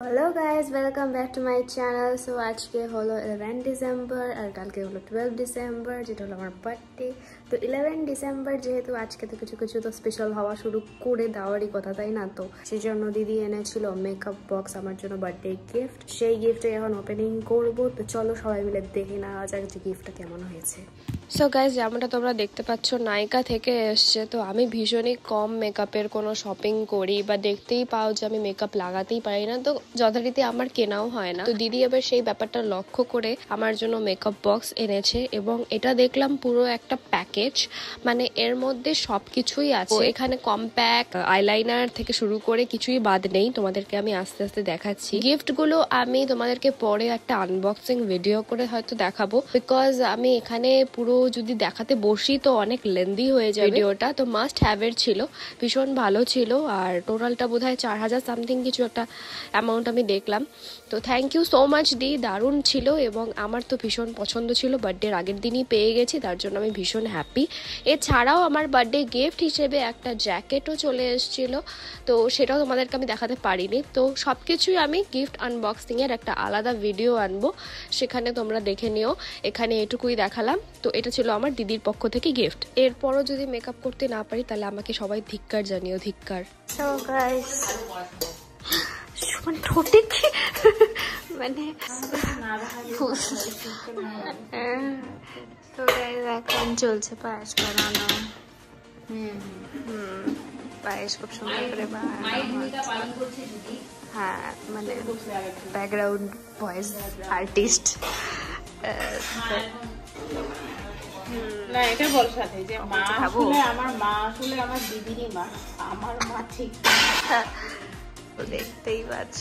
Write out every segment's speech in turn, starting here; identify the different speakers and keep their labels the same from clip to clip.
Speaker 1: Hello guys welcome back to my channel. So आज के हलो 11 डिसेम्बर और कल के हलो 12 डिसेम्बर जेटा हलो आमार बार्थडे। तो 11 डिसेम्बर जेहेतु आज के तो किछु तो स्पेशल हवा शुरू करे देवारই কথা তাই না, তো সেজন্য দিদি এনেছিল মেকআপ বক্স আমার জন্য বার্থডে গিফট। সেই গিফটে এখন ওপেনিং করব, তো চলো সবাই মিলে দেখে নেওয়া যাক যে গিফটটা কেমন হয়েছে। সো গাইজ যেমনটা তোমরা দেখতে পাচ্ছ নায়িকা থেকে এসছে, তো আমি ভীষণই কম মেকআপের কোনো শপিং করি বা দেখতেই পাও যে আমি মেকআপ লাগাতেই পারি না, তো যথারীতি আমার কেনাও হয় না। তো দিদি এবার সেই ব্যাপারটা লক্ষ্য করে আমার জন্য মেকআপ বক্স এনেছে এবং এটা দেখলাম পুরো একটা প্যাকেজ, মানে এর মধ্যে সবকিছুই আছে। এখানে কম্প্যাক্ট আইলাইনার থেকে শুরু করে কিছুই বাদ নেই, তোমাদেরকে আমি আস্তে আস্তে দেখাচ্ছি। গিফট গুলো আমি তোমাদেরকে পরে একটা আনবক্সিং ভিডিও করে হয়তো দেখাবো, বিকজ আমি এখানে পুরো যদি দেখাতে বসি তো অনেক লেন্দি হয়ে যায় ভিডিওটা। তো মাস্ট হ্যাভ এর ছিল, ভীষণ ভালো ছিল, আর টোটালটা বোধহয় 4000 সামথিং কিছু একটা অ্যামাউন্ট আমি দেখলাম। তো থ্যাংক ইউ সো মাচ দি, দারুণ ছিল এবং আমার তো ভীষণ পছন্দ ছিল। বার্থডের আগের দিনই পেয়ে গেছি, তার জন্য আমি ভীষণ হ্যাপি। এছাড়াও আমার বার্থডে গিফট হিসেবে একটা জ্যাকেটও চলে এসেছিল, তো সেটাও তোমাদেরকে আমি দেখাতে পারিনি। তো সব কিছুই আমি গিফট আনবক্সিংয়ের একটা আলাদা ভিডিও আনবো, সেখানে তোমরা দেখে নিও। এখানে এটুকুই দেখালাম। তো এটা ছিল আমার দিদির পক্ষ থেকে গিফট। এরপরও যদি মেকআপ করতে না পারি তাহলে আমাকে সবাই ধিক্কার জানিও, ধিক্কার। সো গাইস ঠোঁটে কি মানে তো গাইস এখন চলছে পায়েস বানানো। পায়েস খুব সুন্দর করে বানানো, হ্যাঁ মানে ব্যাকগ্রাউন্ড ভয়েস আর্টিস্ট।
Speaker 2: না এটা বল সাথে যে মা আসলে আমার মা আসলে আমার দিদিরই মা, আমার মা ঠিক
Speaker 1: তো দেখতেই পাচ্ছ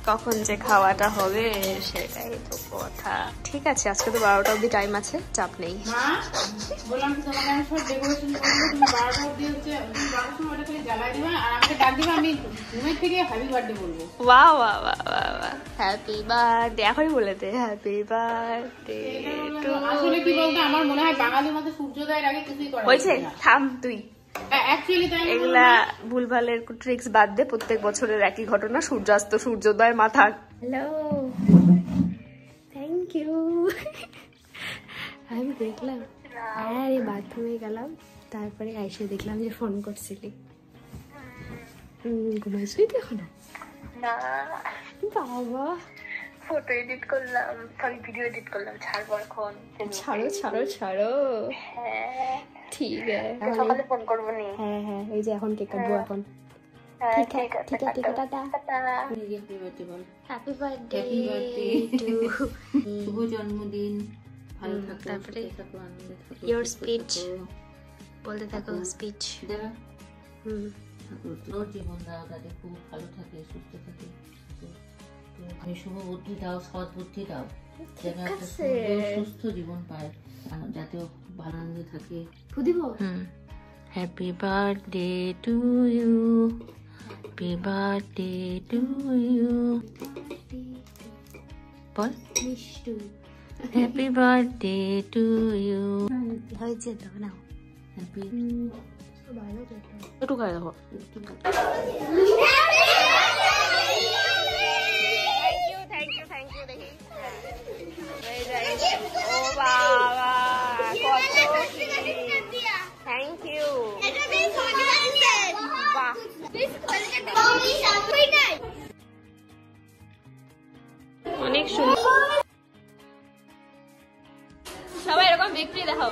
Speaker 1: কখন যে খাওয়াটা হবে সেটাই তো কথা। ঠিক আছে, আজকে তো 12টা অবধি টাইম আছে, চাপ নেই।
Speaker 2: মা বললাম কি তোমাকে আমি সব ডেকোরেশন করব, তুমি 12টা অবধি হচ্ছে 12টার সময় ওটা খালি জ্বালাই দিবা আর আমাকে ডাক দিবা, আমি ঘুমের থেকে হ্যাপি বার্থডে বলবো।
Speaker 1: বাহ বাহ বাহ বাহ, হ্যাপি বার্থডে এখনই বলে দে, হ্যাপি বার্থডে টু।
Speaker 2: আসলে কি বলতো আমার মনে হয় বাঙালির মধ্যে সূর্যোদয়ের আগে কিছুই করা
Speaker 1: হয়েছে। থাম তুই,
Speaker 2: অ্যাকচুয়ালি তাই
Speaker 1: এগুলা ভুলভালের ট্রিক্স বাদ দে। প্রত্যেক বছরের একই ঘটনা, সূর্যাস্ত সূর্যোদয় মাথা। Hello, thank you. আমি দেখলাম, হ্যাঁ রে বাথরুমে গেলাম, তারপরে এসে দেখলাম যে ফোন করছিলি। ঘুমাইছিলি তুই এখনো?
Speaker 3: না
Speaker 1: বাবা,
Speaker 3: ফটো এডিট করলাম, সরি ভিডিও এডিট করলাম, ছাড়বো এখন।
Speaker 1: ছাড়ো ছাড়ো ছাড়ো,
Speaker 3: হ্যাঁ
Speaker 1: ঠিক আছে
Speaker 3: সকালে ফোন করবো নি।
Speaker 1: হ্যাঁ হ্যাঁ, এই যে এখন কেক কাটবো এখন।
Speaker 3: ঠিক আছে
Speaker 1: ঠিক আছে, টাটা।
Speaker 2: হ্যাপি বার্থডে বল।
Speaker 1: হ্যাপি বার্থডে
Speaker 2: টু শুভ জন্মদিন, ভালো থাকো,
Speaker 1: তারপরে
Speaker 2: থাকো, আনন্দে থাকো।
Speaker 1: ইয়োর স্পিচ বলতে থাকো, স্পিচ।
Speaker 2: তোর জীবন দাও যাতে খুব ভালো থাকে, সুস্থ থাকে, আমি শুভ বুদ্ধি দাও, সৎ বুদ্ধি দাও, যেন একটা সুন্দর সুস্থ জীবন পায়, যাতে ভালো আনন্দে থাকে।
Speaker 1: দিব।
Speaker 2: Happy birthday to you, happy birthday to you, বল
Speaker 1: Mistu.
Speaker 2: Happy birthday to you.
Speaker 1: হয়েছে তো নাও।
Speaker 2: হ্যাপি
Speaker 1: ভালো তো
Speaker 2: একটু খাই দেখো।
Speaker 1: অনেক সুন্দর। সবাই এরকম বিক্রি দেখো।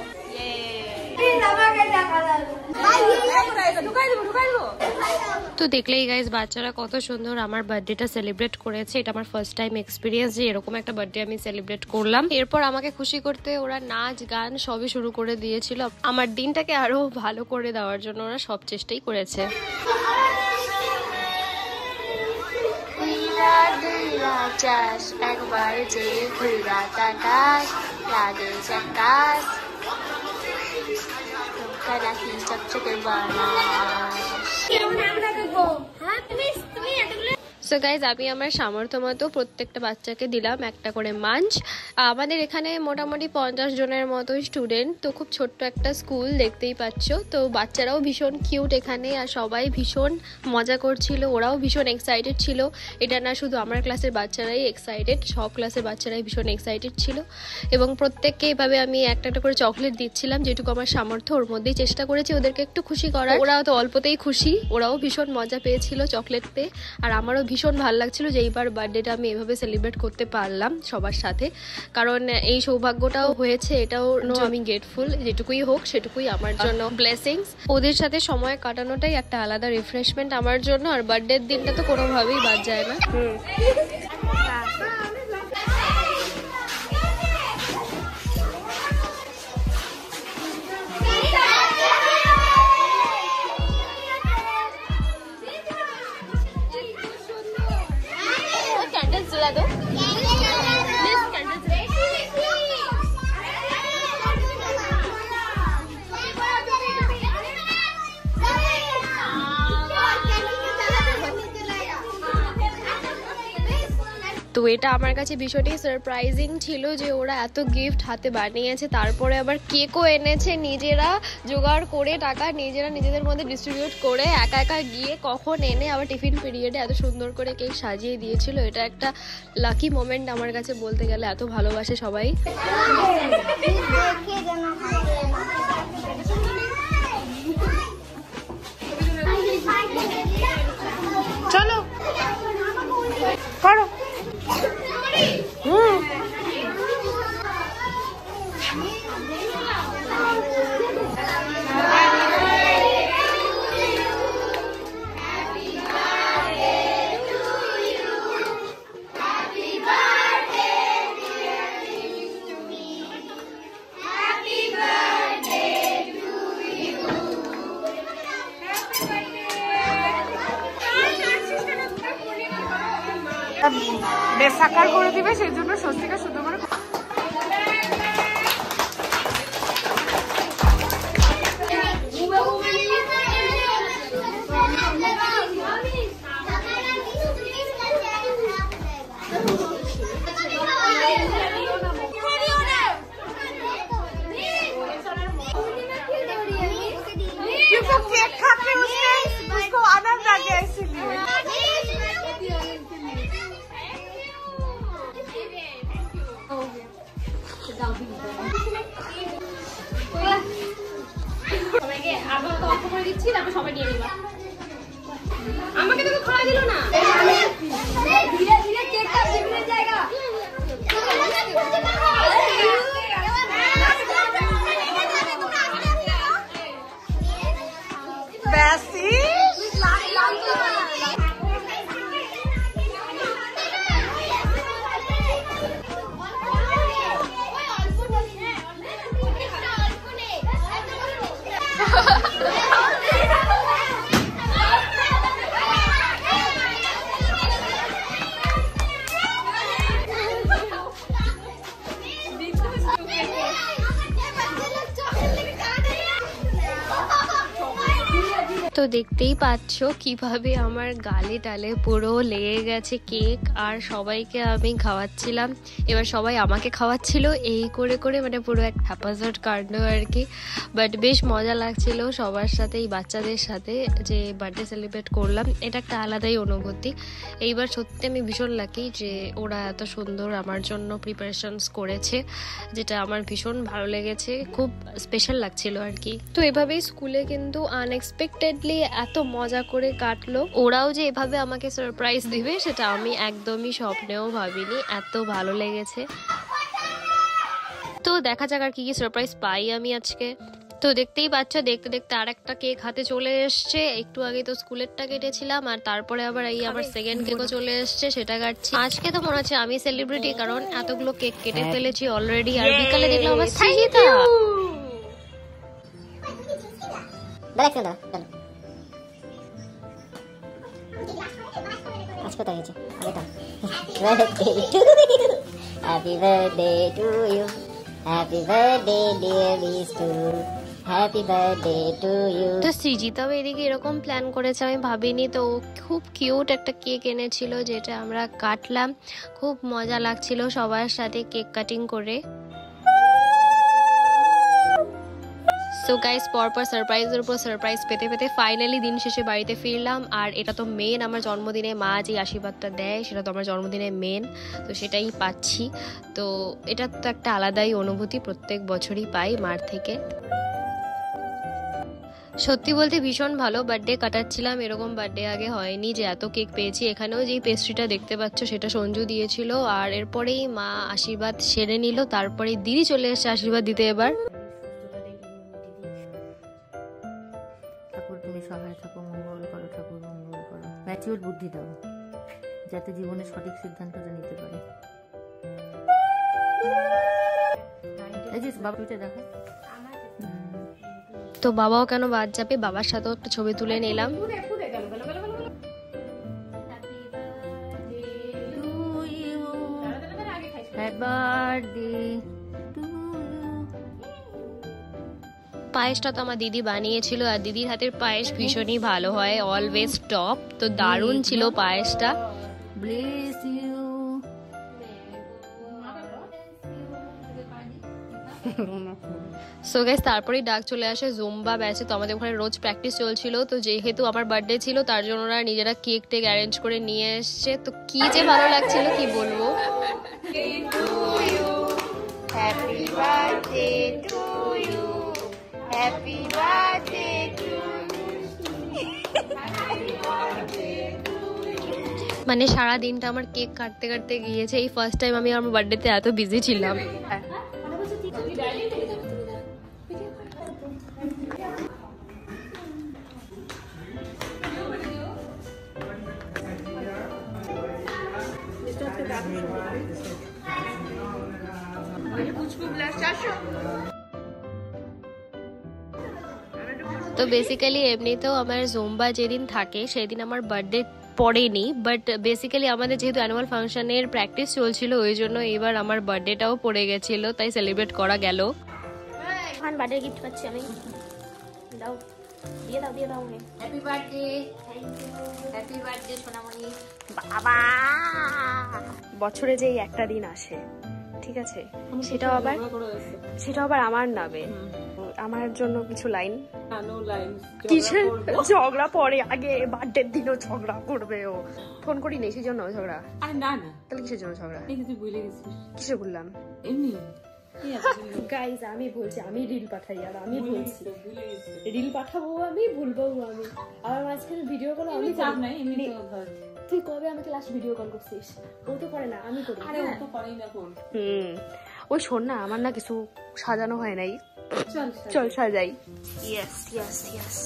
Speaker 1: তো দেখলেই গাইজ বাচ্চারা কত সুন্দর আমার বার্থডেটা সেলিব্রেট করেছে। এটা আমার ফার্স্ট টাইম এক্সপিরিয়েন্স যে এরকম একটা বার্থডে আমি সেলিব্রেট করলাম। এরপর আমাকে খুশি করতে ওরা নাচ গান সবই শুরু করে দিয়েছিল। আমার দিনটাকে আরো ভালো করে দেওয়ার জন্য ওরা সব চেষ্টাই করেছে। একবার যে ঘুরা তাকাস লাগে চাকাস রাখি চকচকে বানা। সো গাইজ আমি আমার সামর্থ্য মতো প্রত্যেকটা বাচ্চাকে দিলাম একটা করে মাঞ্চ। আমাদের এখানে মোটামুটি 50 জনের মতো স্টুডেন্ট, তো খুব ছোট্ট একটা স্কুল দেখতেই পাচ্ছ। তো বাচ্চারাও ভীষণ কিউট এখানে, আর সবাই ভীষণ মজা করছিল, ওরাও ভীষণ এক্সাইটেড ছিল। এটা না শুধু আমার ক্লাসের বাচ্চারাই এক্সাইটেড, সব ক্লাসের বাচ্চারাই ভীষণ এক্সাইটেড ছিল। এবং প্রত্যেককে এভাবে আমি একটা একটা করে চকলেট দিচ্ছিলাম, যেটুকু আমার সামর্থ্য ওর মধ্যেই চেষ্টা করেছি ওদেরকে একটু খুশি করার। ওরাও তো অল্পতেই খুশি, ওরাও ভীষণ মজা পেয়েছিল চকলেট পেয়ে। আর আমারও ভীষণ ভালো লাগছিল যে এইবার বার্থডেটা আমি এভাবে সেলিব্রেট করতে পারলাম সবার সাথে, কারণ এই সৌভাগ্যটাও হয়েছে, এটাও আমি গ্রেটফুল। যেটুকুই হোক সেটুকুই আমার জন্য ব্লেসিংস। ওদের সাথে সময় কাটানোটাই একটা আলাদা রিফ্রেশমেন্ট আমার জন্য, আর বার্থডের দিনটা তো কোনোভাবেই বাদ যায় না। তো এটা আমার কাছে ভীষণই সারপ্রাইজিং ছিল যে ওরা এত গিফট হাতে বানিয়েছে, তারপরে আবার কেকও এনেছে নিজেরা জোগাড় করে, টাকা নিজেরা নিজেদের মধ্যে ডিস্ট্রিবিউট করে, একা একা গিয়ে কখন এনে আবার টিফিন পিরিয়ডে এত সুন্দর করে কেক সাজিয়ে দিয়েছিল। এটা একটা লাকি মোমেন্ট আমার কাছে বলতে গেলে, এত ভালোবাসে সবাই। চলো করো।
Speaker 4: বেসাকার করে দিবে, সেই জন্য স্বস্তিকা শুধু করে केक खाते उसको आनंद आ गया इसीलिए। আমাকে তো খাওয়া দিল না, ধীরে ধীরে কেকটা টেবিলের জায়গা। বেশি
Speaker 1: তো দেখতেই পাচ্ছ কিভাবে আমার গালে টালে পুরো লেগে গেছে কেক, আর সবাইকে আমি খাওয়াচ্ছিলাম, এবার সবাই আমাকে খাওয়াচ্ছিল, এই করে করে মানে পুরো এক হ্যাপাজট কাণ্ড আর কি। বাট বেশ মজা লাগছিল সবার সাথে, এই বাচ্চাদের সাথে যে বার্থডে সেলিব্রেট করলাম, এটা একটা আলাদাই অনুভূতি। এইবার সত্যি আমি ভীষণ লাকি যে ওরা এত সুন্দর আমার জন্য প্রিপারেশনস করেছে, যেটা আমার ভীষণ ভালো লেগেছে, খুব স্পেশাল লাগছিল আর কি। তো এভাবেই স্কুলে কিন্তু আনএক্সপেক্টেডলি এত মজা করে কাটলো। ওরাও যে এভাবে আমাকে সারপ্রাইজ দিবে সেটা আমি একদমই স্বপ্নেও ভাবিনি, এত ভালো লেগেছে। তো দেখা যাক আর কি কি সারপ্রাইজ পাই আমি আজকে। তো দেখতেই পাচ্ছ দেখতে দেখতে আর একটা কেক হাতে চলে এসছে। একটু আগে তো স্কুলেরটা কেটেছিলাম, আর তারপরে আবার এই আবার সেকেন্ড কেকও চলে এসছে, সেটা কাটছি। আজকে তো মনে হচ্ছে আমি সেলিব্রিটি, কারণ এতগুলো কেক কেটে ফেলেছি অলরেডি। আর বিকালে দেখলাম আমার Srijita.
Speaker 5: Happy birthday to you. Happy birthday, dear Mistu.
Speaker 2: Happy birthday to you.
Speaker 1: তো সৃজিতাও এদিকে এরকম প্ল্যান করেছে, আমি ভাবিনি। তো খুব কিউট একটা কেক এনেছিল যেটা আমরা কাটলাম, খুব মজা লাগছিল সবার সাথে কেক কাটিং করে। সো গাইস, পরপর সারপ্রাইজের উপর সারপ্রাইজ পেতে পেতে ফাইনালি দিন শেষে বাড়িতে ফিরলাম। আর এটা তো মেন, আমার জন্মদিনে মা যে আশীর্বাদটা দেয় সেটা তো আমার জন্মদিনে মেন, তো সেটাই পাচ্ছি। তো এটা তো একটা আলাদাই অনুভূতি, প্রত্যেক বছরই পাই মার থেকে। সত্যি বলতে ভীষণ ভালো বার্থডে কাটাচ্ছিলাম, এরকম বার্থডে আগে হয়নি যে এত কেক পেয়েছি। এখানেও যেই পেস্ট্রিটা দেখতে পাচ্ছ সেটা সঞ্জু দিয়েছিল, আর এরপরেই মা আশীর্বাদ সেরে নিল, তারপরে দিদি চলে এসেছে আশীর্বাদ দিতে। এবার
Speaker 2: ঠাকুর তুমি সহায় থাকো, মঙ্গল করো ঠাকুর, মঙ্গল করো, ম্যাচিওর বুদ্ধি দাও যাতে জীবনে সঠিক সিদ্ধান্তটা নিতে পারে। এই যে বাবুটা দেখো।
Speaker 1: তো বাবাও কেন বাদ যাবে, বাবার সাথেও একটা ছবি তুলে নিলাম। পায়েসটা তো আমার দিদি বানিয়েছিল, আর দিদির হাতের পায়েস ভীষণই ভালো হয়, অলওয়েজ টপ। তো দারুণ ছিল পায়েসটা।
Speaker 2: Bless you.
Speaker 1: সো গাইস, তারপরেই ডাক চলে আসে জুম্বা ব্যাচে। তো আমাদের ওখানে রোজ প্র্যাকটিস চলছিল, তো যেহেতু আমার বার্থডে ছিল তার জন্য ওরা নিজেরা কেক টেক অ্যারেঞ্জ করে নিয়ে এসছে। তো কি যে ভালো লাগছিল কি বলবো।
Speaker 4: Happy birthday to you, happy birthday to
Speaker 1: মানে সারা দিনটা আমার কেক কাটতে কাটতে গিয়েছে। এই ফার্স্ট টাইম আমি আমার বার্থডেতে এত বিজি ছিলাম। তো বেসিক্যালি এমনিতেও আমার জুম্বা যেদিন থাকে সেদিন আমার বার্থডে পড়েনি, বাট বেসিক্যালি আমাদের যেহেতু অ্যানুয়াল ফাংশনের প্র্যাকটিস চলছিল ওই জন্য এবার আমার বার্থডেটাও পড়ে গেছিল, তাই সেলিব্রেট করা গেল।
Speaker 4: এখন বার্থডে গিফট পাচ্ছি আমি, দাও দিয়ে দাও দিয়ে দাও।
Speaker 2: হ্যাপি বার্থডে, হ্যাপি বার্থডে সোনামণি।
Speaker 1: বাবা, বছরে যেই একটা দিন আসে, ঠিক আছে, সেটাও আবার আমার নামে, আমার জন্য কিছু লাইন, কিসের ঝগড়া পরে আগে বার্থডের দিনও ঝগড়া করবে। ও ফোন করি নেই সেই জন্য ঝগড়া? না না, তাহলে কিসের জন্য ঝগড়া? কিসে বললাম? এমনি গাইজ আমি বলছি, আমি রিল পাঠাই আর আমি বলছি রিল পাঠাবো আমি, ভুলবো আমি, আবার মাঝখানে ভিডিও কল আমি করি। তুই কবে আমাকে লাস্ট ভিডিও কল করছিস? ও তো করে না, আমি করি। ওই শোন না, আমার না কিছু সাজানো হয় নাই, চল সাজাই। Yes yes yes.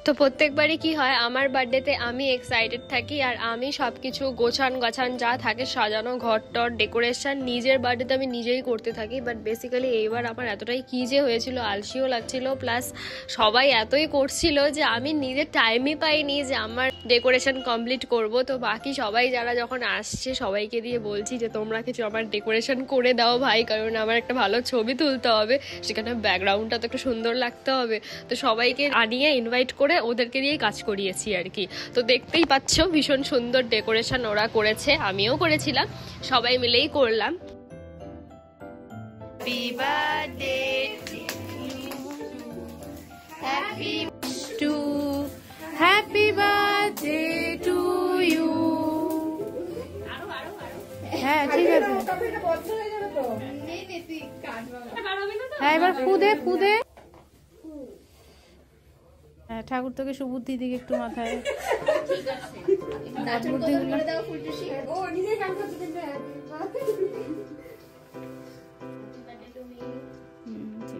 Speaker 1: তো প্রত্যেকবারই কি হয়, আমার বার্থডেতে আমি এক্সাইটেড থাকি আর আমি সবকিছু গোছান যা থাকে সাজানো, ঘর টর ডেকোরেশন, নিজের বার্থডেতে আমি নিজেই করতে থাকি। বাট বেসিক্যালি এইবার আমার এতটাই কি যে হয়েছিল, আলসিও লাগছিল, প্লাস সবাই এতই করছিল যে আমি নিজের টাইমই পাইনি যে আমার ডেকোরেশন কমপ্লিট করব। তো বাকি সবাই যারা যখন আসছে সবাইকে দিয়ে বলছি যে তোমরা কিছু আমার ডেকোরেশন করে দাও ভাই, কারণ আমার একটা ভালো ছবি তুলতে হবে, সেখানে ব্যাকগ্রাউন্ডটা তো একটু সুন্দর লাগতে হবে। তো সবাইকে আনিয়ে ইনভাইট করে ওদেরকে দিয়ে কাজ করিয়েছি আর কি। তো দেখতেই পাচ্ছ ভীষণ সুন্দর ডেকোরেশন ওরা করেছে, আমিও করেছিলাম, সবাই মিলেই করলাম। Happy birthday to happy birthday to you. হ্যাঁ ঠিক আছে, হ্যাঁ এবার ফুদে ফুদে। হ্যাঁ ঠাকুর তোকে সুবুদ্ধি দিকে একটু মাথায় ঠিক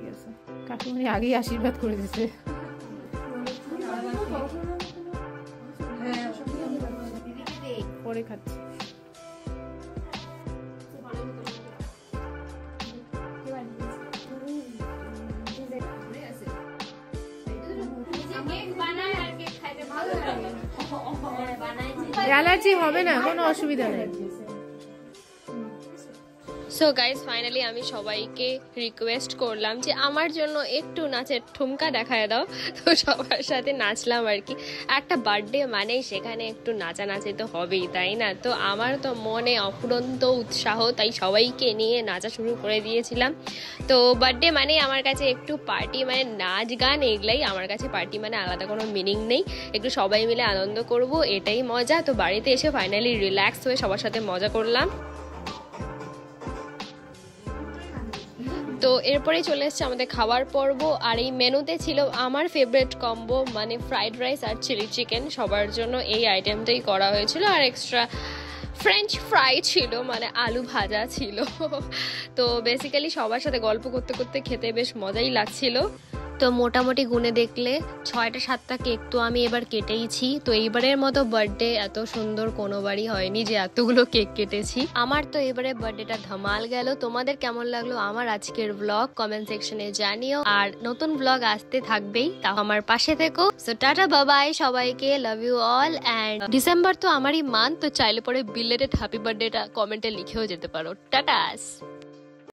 Speaker 1: আছে। কাকুমনি আগেই আশীর্বাদ করে দিচ্ছে। পরে খাচ্ছি। অ্যালার্জি হবে না, কোনো অসুবিধা নেই। সো গাইস ফাইনালি আমি সবাইকে রিকোয়েস্ট করলাম যে আমার জন্য একটু নাচের ঠুমকা দেখায় দাও, তো সবার সাথে নাচলাম আর কি। একটা বার্থডে মানেই সেখানে একটু নাচানাচি তো হবেই, তাই না? তো আমার তো মনে অফুরন্ত উৎসাহ, তাই সবাইকে নিয়ে নাচা শুরু করে দিয়েছিলাম। তো বার্থডে মানেই আমার কাছে একটু পার্টি, মানে নাচ গান এগুলাই আমার কাছে পার্টি, মানে আলাদা কোনো মিনিং নেই। একটু সবাই মিলে আনন্দ করব, এটাই মজা। তো বাড়িতে এসে ফাইনালি রিল্যাক্স হয়ে সবার সাথে মজা করলাম। তো এরপরে চলে এসছে আমাদের খাবার পর্ব, আর এই মেনুতে ছিল আমার ফেভারিট কম্বো, মানে ফ্রাইড রাইস আর চিলি চিকেন। সবার জন্য এই আইটেমটাই করা হয়েছিল, আর এক্সট্রা ফ্রেঞ্চ ফ্রাই ছিল, মানে আলু ভাজা ছিল। তো বেসিক্যালি সবার সাথে গল্প করতে করতে খেতে বেশ মজাই লাগছিল। তো মোটামুটি গুনে দেখলে 6টা 7টা কেক তো আমি এবার কেটেইছি। তো এইবারের মতো বার্থডে এত সুন্দর কোনোবারই হয়নি যে এতগুলো কেক কেটেছি। আমার তো এবারে বার্থডেটা ধমাল গেল। তোমাদের কেমন লাগলো আমার আজকের ব্লগ কমেন্ট সেকশনে জানিও, আর নতুন ব্লগ আসতে থাকবেই, তাও আমার পাশে থেকো। সো টাটা বাবাই সবাইকে, love you all. And December তো আমারই মান্থ, তো চাইলে পরে বিলেটেড হ্যাপি বার্থডেটা কমেন্টে লিখেও যেতে পারো। টাটাস।